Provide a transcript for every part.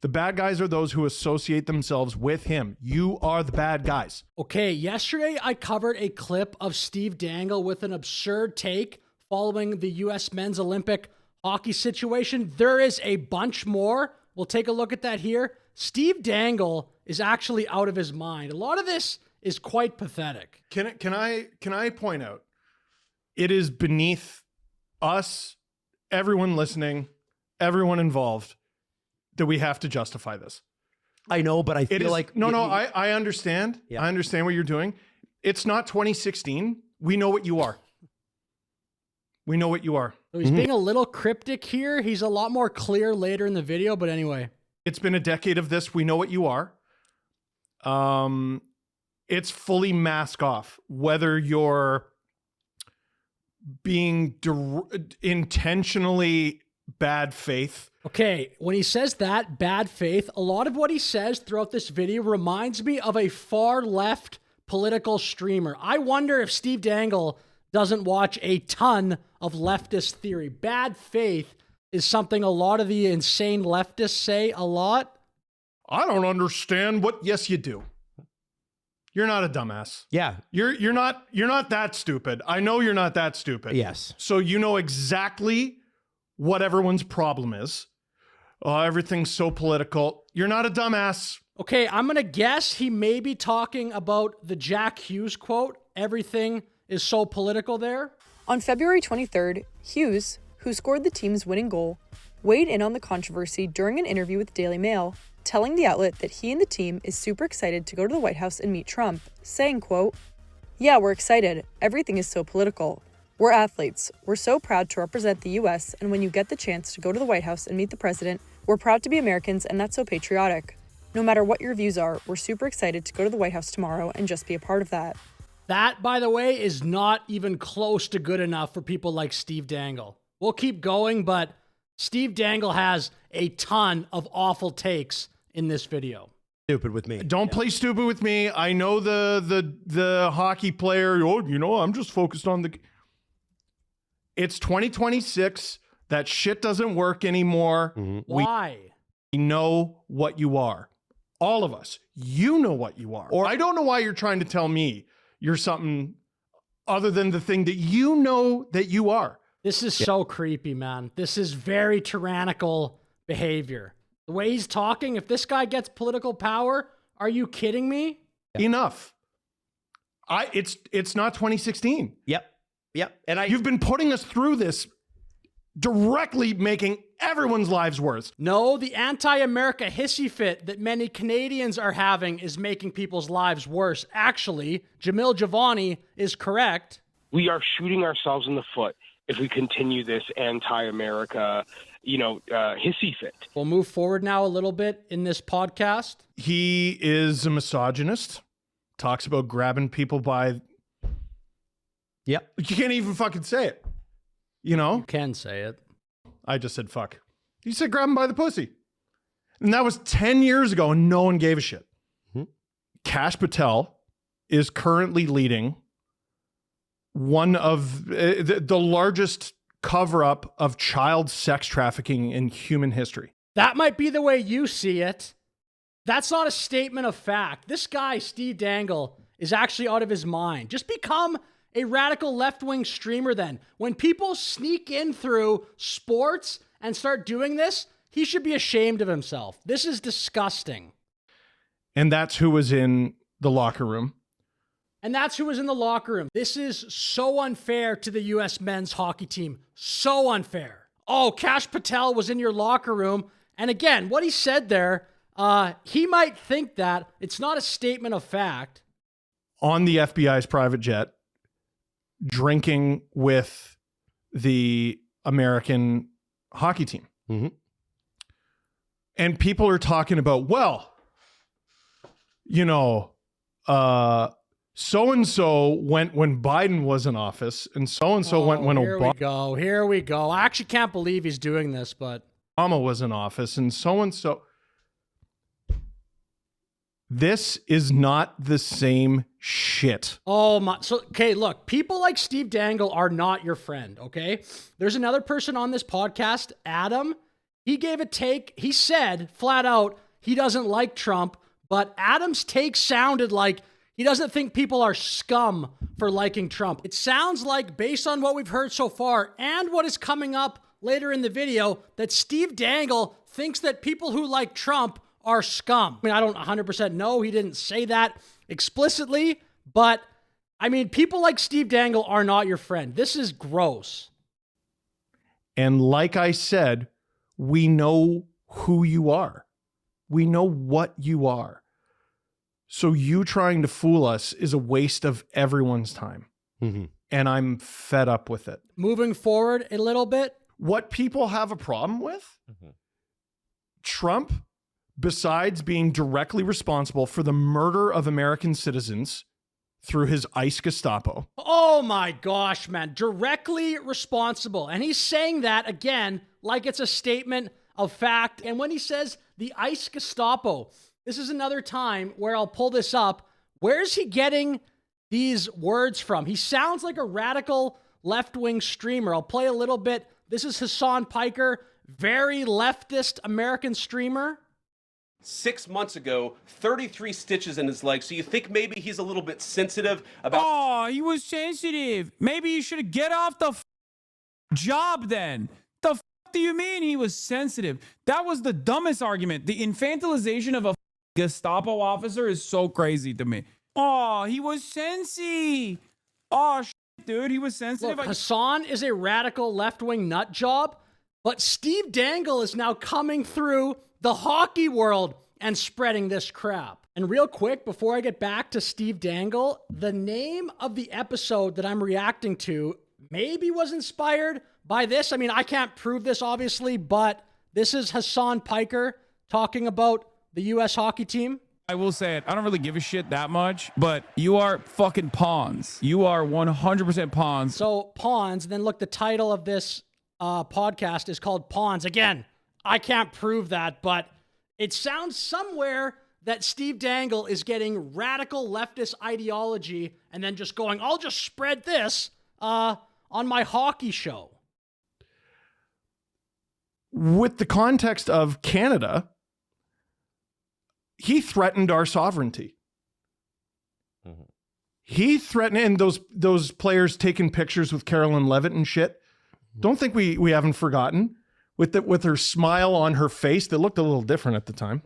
The bad guys are those who associate themselves with him. You are the bad guys. Okay, yesterday I covered a clip of Steve Dangle with an absurd take following the U.S. men's Olympic hockey situation. There is a bunch more. We'll take a look at that here. Steve Dangle is actually out of his mind. A lot of this is quite pathetic. Can I point out, it is beneath us, everyone listening, everyone involved, that we have to justify this. I know, but I feel like... I understand. Yeah. I understand what you're doing. It's not 2016. We know what you are. We know what you are. So he's being a little cryptic here. He's a lot more clear later in the video, but anyway. It's been a decade of this. We know what you are. It's fully mask off. Whether you're being intentionally bad faith. Okay, when he says that, bad faith, a lot of what he says throughout this video reminds me of a far left political streamer. I wonder if Steve Dangle doesn't watch a ton of leftist theory. Bad faith is something a lot of the insane leftists say a lot. I don't understand what... Yes, you do. You're not a dumbass. Yeah. You're not that stupid. I know you're not that stupid. Yes. So you know exactly what everyone's problem is. Everything's so political. You're not a dumbass. Okay, I'm going to guess he may be talking about the Jack Hughes quote, everything is so political there. On February 23rd, Hughes, who scored the team's winning goal, weighed in on the controversy during an interview with Daily Mail, telling the outlet that he and the team is super excited to go to the White House and meet Trump, saying, quote, "Yeah, we're excited. Everything is so political. We're athletes. We're so proud to represent the U.S., and when you get the chance to go to the White House and meet the president, we're proud to be Americans, and that's so patriotic. No matter what your views are, we're super excited to go to the White House tomorrow and just be a part of that." That, by the way, is not even close to good enough for people like Steve Dangle. We'll keep going, but Steve Dangle has a ton of awful takes in this video. Stupid with me. Don't play stupid with me. I know the hockey player. Oh, I'm just focused on the... It's 2026. That shit doesn't work anymore. Why? We know what you are. All of us. You know what you are. Or I don't know why you're trying to tell me you're something other than the thing that you know that you are. This is so creepy, man. This is very tyrannical behavior. The way he's talking, if this guy gets political power, are you kidding me? Enough. It's not 2016. Yep. And you've been putting us through this, directly making everyone's lives worse. No, the anti-America hissy fit that many Canadians are having is making people's lives worse. Actually, Jamil Javani is correct. We are shooting ourselves in the foot if we continue this anti-America, hissy fit. We'll move forward now a little bit in this podcast. He is a misogynist, talks about grabbing people by... Yep. You can't even fucking say it. You can say it. I just said fuck. You said grab him by the pussy. And that was 10 years ago and no one gave a shit. Kash Patel is currently leading one of the largest cover-up of child sex trafficking in human history. That might be the way you see it. That's not a statement of fact. This guy, Steve Dangle, is actually out of his mind. Just become a radical left-wing streamer then. When people sneak in through sports and start doing this, he should be ashamed of himself. This is disgusting. And that's who was in the locker room. This is so unfair to the U.S. men's hockey team. So unfair. Oh, Kash Patel was in your locker room. And again, what he said there, he might think that it's not a statement of fact. On the FBI's private jet, drinking with the American hockey team. And people are talking about, so-and-so went when Biden was in office, and so-and-so went when Here we go. I actually can't believe he's doing this, but Obama was in office, and so-and-so. This is not the same shit. Oh my. So, okay, look, people like Steve Dangle are not your friend, okay? There's another person on this podcast, Adam. He gave a take. He said flat out he doesn't like Trump, but Adam's take sounded like he doesn't think people are scum for liking Trump. It sounds like, based on what we've heard so far and what is coming up later in the video, that Steve Dangle thinks that people who like Trump are scum. I mean, I don't 100% know. He didn't say that explicitly, but I mean, people like Steve Dangle are not your friend. This is gross. And like I said, we know who you are. We know what you are. So you trying to fool us is a waste of everyone's time. Mm-hmm. And I'm fed up with it. Moving forward a little bit. What people have a problem with, Trump, besides being directly responsible for the murder of American citizens through his ICE Gestapo. Oh my gosh, man. Directly responsible. And he's saying that again, like it's a statement of fact. And when he says the ICE Gestapo, this is another time where I'll pull this up. Where's he getting these words from? He sounds like a radical left-wing streamer. I'll play a little bit. This is Hassan Piker, very leftist American streamer. 6 months ago, 33 stitches in his leg. So you think maybe he's a little bit sensitive about... Oh, he was sensitive. Maybe you should get off the job then. The do you mean he was sensitive? That was the dumbest argument. The infantilization of a Gestapo officer is so crazy to me. Oh, he was sensy. Oh, dude, he was sensitive. Look, Hassan is a radical left-wing nut job, but Steve Dangle is now coming through the hockey world and spreading this crap. And real quick, before I get back to Steve Dangle, the name of the episode that I'm reacting to maybe was inspired by this. I mean, I can't prove this, obviously, but this is Hassan Piker talking about the U.S. hockey team. I will say it. I don't really give a shit that much, but you are fucking pawns. You are 100% pawns. So pawns, and then look, the title of this podcast is called Pawns. Again, I can't prove that, but it sounds somewhere that Steve Dangle is getting radical leftist ideology and then just going, I'll just spread this on my hockey show. With the context of Canada, he threatened our sovereignty. Mm-hmm. He threatened, and those players taking pictures with Carolyn Levitt and shit. Don't think we haven't forgotten. With her smile on her face that looked a little different at the time.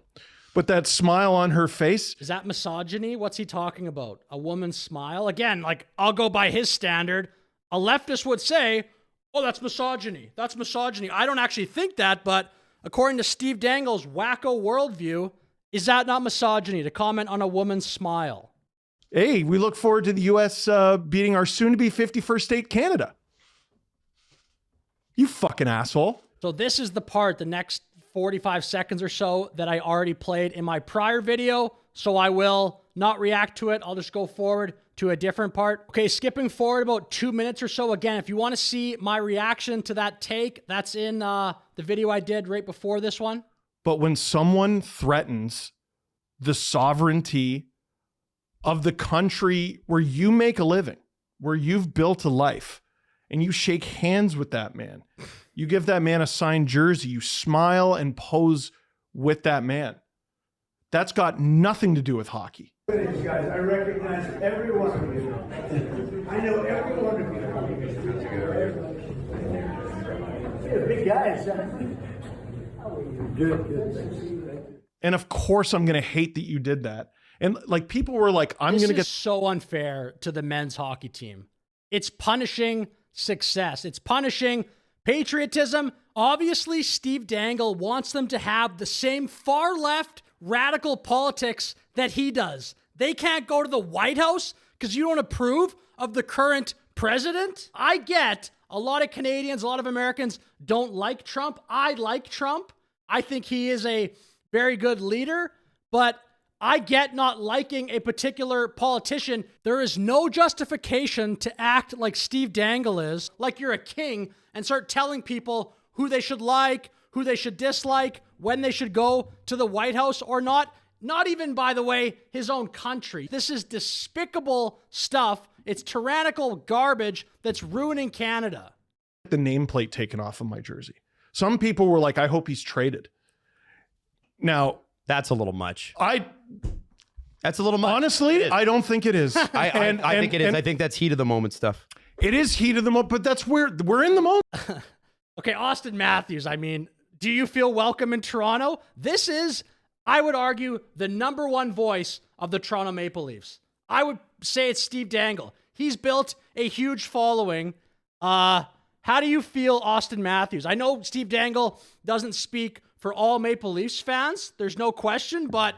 But that smile on her face. Is that misogyny? What's he talking about? A woman's smile? Again, like, I'll go by his standard. A leftist would say, oh, that's misogyny. That's misogyny. I don't actually think that, but according to Steve Dangle's wacko worldview, is that not misogyny to comment on a woman's smile? Hey, we look forward to the U.S. Beating our soon-to-be 51st state, Canada. You fucking asshole. So this is the part, the next 45 seconds or so, that I already played in my prior video, so I will not react to it. I'll just go forward to a different part. Okay, skipping forward about 2 minutes or so. Again, if you want to see my reaction to that take, that's in the video I did right before this one. But when someone threatens the sovereignty of the country where you make a living, where you've built a life, and you shake hands with that man, you give that man a signed jersey, you smile and pose with that man. That's got nothing to do with hockey. Guys, I recognize every one of you. I know every one of you. You're big guys. Good. And of course, I'm going to hate that you did that. And like, people were like, I'm going to get so unfair to the men's hockey team. It's punishing success. It's punishing patriotism. Obviously, Steve Dangle wants them to have the same far left radical politics that he does. They can't go to the White House because you don't approve of the current president. I get a lot of Canadians, a lot of Americans don't like Trump. I like Trump. I think he is a very good leader, but I get not liking a particular politician. There is no justification to act like Steve Dangle is, like you're a king, and start telling people who they should like, who they should dislike, when they should go to the White House or not. Not even, by the way, his own country. This is despicable stuff. It's tyrannical garbage that's ruining Canada. The nameplate taken off of my jersey. Some people were like, I hope he's traded. Now, That's a little much. That's a little much. honestly, I don't think it is. I think it is. I think that's heat of the moment stuff. It is heat of the moment, but that's where we're in the moment. Okay, Austin Matthews, I mean, do you feel welcome in Toronto? This is, I would argue, the number one voice of the Toronto Maple Leafs. I would say it's Steve Dangle. He's built a huge following. How do you feel, Austin Matthews? I know Steve Dangle doesn't speak for all Maple Leafs fans. There's no question, but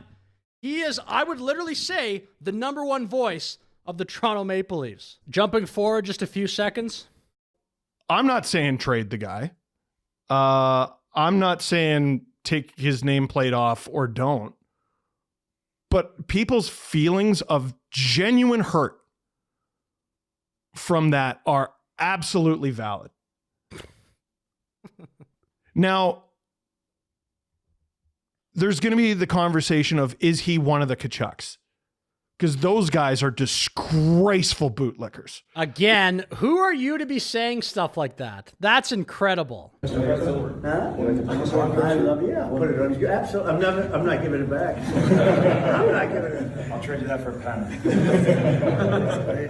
he is, I would literally say, the number one voice of the Toronto Maple Leafs. Jumping forward just a few seconds. I'm not saying trade the guy. I'm not saying take his nameplate off or don't. But people's feelings of genuine hurt from that are absolutely valid. Now, there's going to be the conversation of, is he one of the Kachucks? Because those guys are disgraceful bootlickers. Again, who are you to be saying stuff like that? That's incredible. Huh? I love you. Yeah, put it on you. Absolutely. I'm not giving it back. I'm not giving it. I'll trade you that for a pound.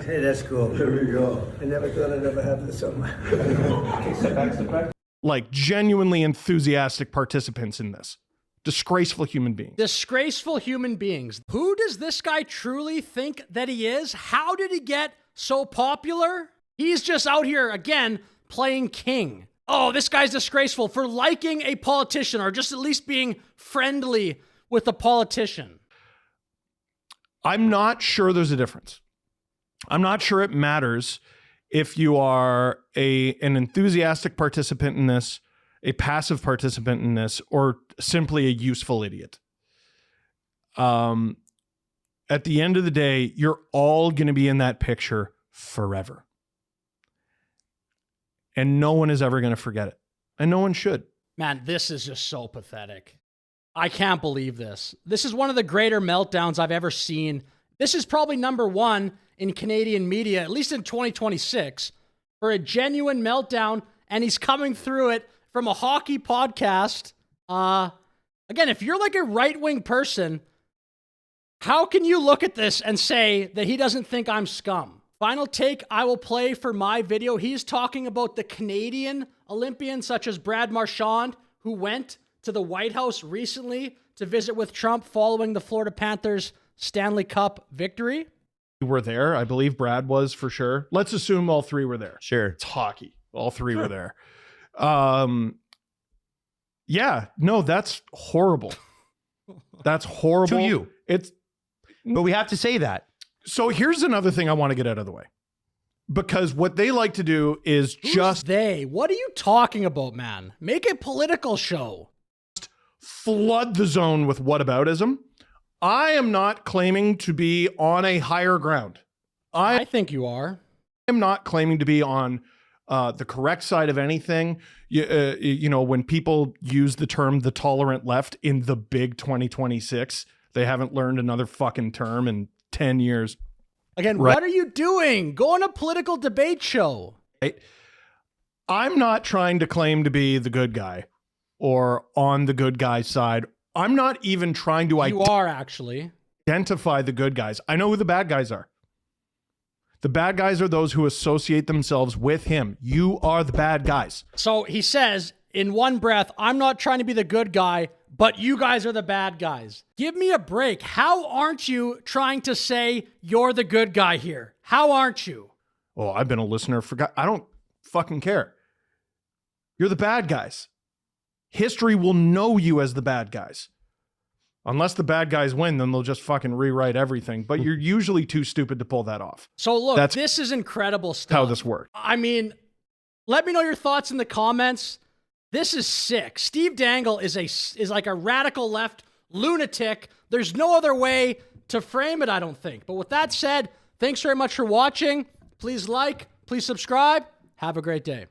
Hey, that's cool. There we go. I never thought I'd ever have this on my. Step back. Like genuinely enthusiastic participants in this. Disgraceful human beings. Disgraceful human beings. Who does this guy truly think that he is? How did he get so popular? He's just out here, again, playing king. Oh, this guy's disgraceful for liking a politician or just at least being friendly with a politician. I'm not sure there's a difference. I'm not sure it matters if you are an enthusiastic participant in this, a passive participant in this, or simply a useful idiot. At the end of the day, you're all going to be in that picture forever. And no one is ever going to forget it. And no one should. Man, this is just so pathetic. I can't believe this. This is one of the greater meltdowns I've ever seen. This is probably number one in Canadian media, at least in 2026, for a genuine meltdown. And he's coming through it from a hockey podcast. Again, if you're like a right-wing person, how can you look at this and say that he doesn't think I'm scum? Final take I will play for my video. He's talking about the Canadian Olympians such as Brad Marchand, who went to the White House recently to visit with Trump following the Florida Panthers Stanley Cup victory. Were there. I believe Brad was for sure. Let's assume all three were there. Sure. It's hockey. All three were there. Yeah, no, that's horrible. That's horrible. To you. But we have to say that. So here's another thing I want to get out of the way. Because what they like to do is Who's they? What are you talking about, man? Make a political show. Flood the zone with whataboutism. I am not claiming to be on a higher ground. I think you are. I'm not claiming to be on the correct side of anything. You know, when people use the term the tolerant left in the big 2026, they haven't learned another fucking term in 10 years. Again, Right. What are you doing? Go on a political debate show. I'm not trying to claim to be the good guy or on the good guy side. I'm not even trying to You are actually. identify the good guys. I know who the bad guys are. The bad guys are those who associate themselves with him. You are the bad guys. So he says in one breath, I'm not trying to be the good guy, but you guys are the bad guys. Give me a break. How aren't you trying to say you're the good guy here? How aren't you? Oh, I've been a listener for I don't fucking care. You're the bad guys. History will know you as the bad guys. Unless the bad guys win, then they'll just fucking rewrite everything. But you're usually too stupid to pull that off. So look, That's this is incredible stuff. how this works. I mean, let me know your thoughts in the comments. This is sick. Steve Dangle is like a radical left lunatic. There's no other way to frame it, I don't think. But with that said, thanks very much for watching. Please like, please subscribe. Have a great day.